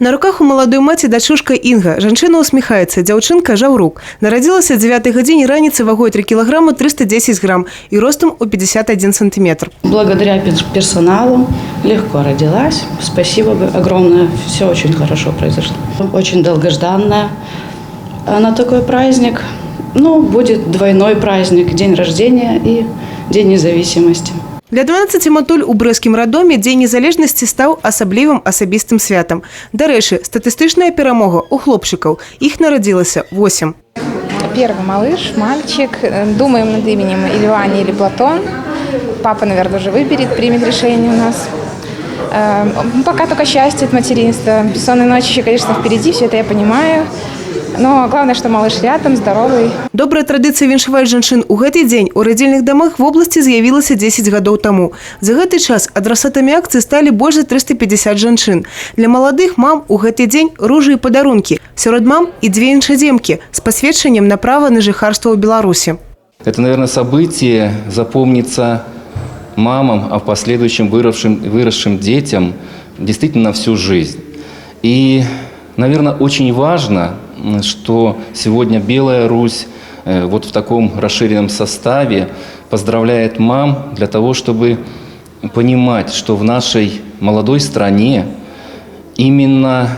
На руках у молодой маці дачушка Інга. Жанчына усміхаецца. Дзяўчынка Жаўрук. Нарадзілася 9 гадзіне раніцы вагой 3 килограмма 310 грамм и ростом у 51 сантиметр. Благодаря персоналу легко родилась. Спасибо огромное. Все очень хорошо произошло. Очень долгожданная. На такой праздник, будет двойной праздник. День рождения и День независимости. Для 12 матуль у брэскім радоме Дзень незалежнасці стаў асаблівым асабістым святам. Дарэчы, статыстычная перамога у хлопчыкаў. Іх нарадзілася 8. Первый малыш, мальчик. Думаем над именем или Ваня, или Платон. Папа, наверное, уже выберет, примет решение у нас. Пока только счастье от материнства. Бессонные ночи еще, конечно, впереди, все это я понимаю. Но главное, что малыш рядом, здоровый. Добрая традыцыя віншаваць жанчын у гэты дзень у радзільных дамах в обласці з'явілася 10 гадоў таму. За гэты час адрасатамі акцыі сталі больш за 350 жанчын. Для маладых мам у гэты дзень ружы і падарункі. Сярод мам і 2 іншадземкі з пасведчаннем на права на жыхарства ў Беларусі. Это, наверное, событие запомнится мамам, а в последующем выросшим детям действительно на всю жизнь. И, наверное, очень важно, что сегодня Белая Русь вот в таком расширенном составе поздравляет мам для того, чтобы понимать, что в нашей молодой стране именно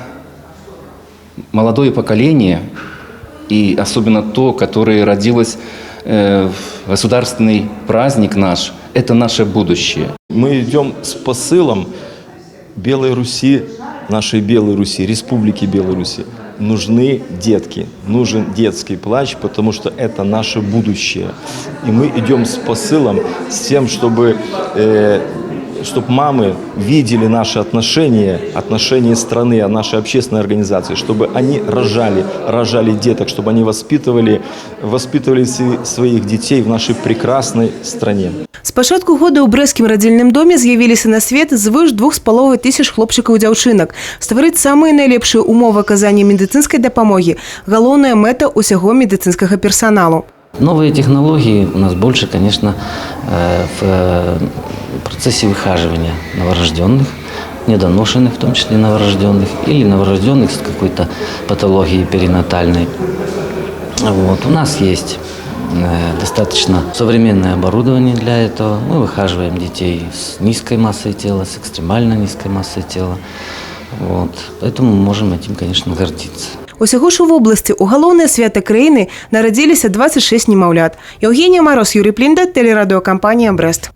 молодое поколение, и особенно то, которое родилось в государственный праздник наш, это наше будущее. Мы идем с посылом Белой Руси, нашей Белой Руси, Республики Беларуси. Нужны детки, нужен детский плач, потому что это наше будущее. И мы идем с посылом, с тем, чтобы мамы видели наши отношения страны, нашей общественной организации, чтобы они рожали деток, чтобы они воспитывали своих детей в нашей прекрасной стране. З пачатку года ў брэскім радзільным доме з'явіліся на свет звыш 2500 хлопчыкаў і дзяўчынак. Стварыць самыя найлепшыя умовы аказання медыцынскай дапамогі – галоўная мэта ўсяго медыцынскага персоналу. Новые технологии у нас больше, конечно, в процессе выхаживания новорожденных, недоношенных, в том числе новорожденных, или новорожденных с какой-то патологией перинатальной. У нас есть достаточно современное оборудование для этого. Мы выхаживаем детей с низкой массой тела, с экстремально низкой массой тела. Поэтому мы можем этим, конечно, гордиться. Усяго ж у вобласці у галоўнае свята краіны нарадзіліся 26 немаўлят. Евгения Мороз, Юрий Плинда, телерадиокомпания «Брест».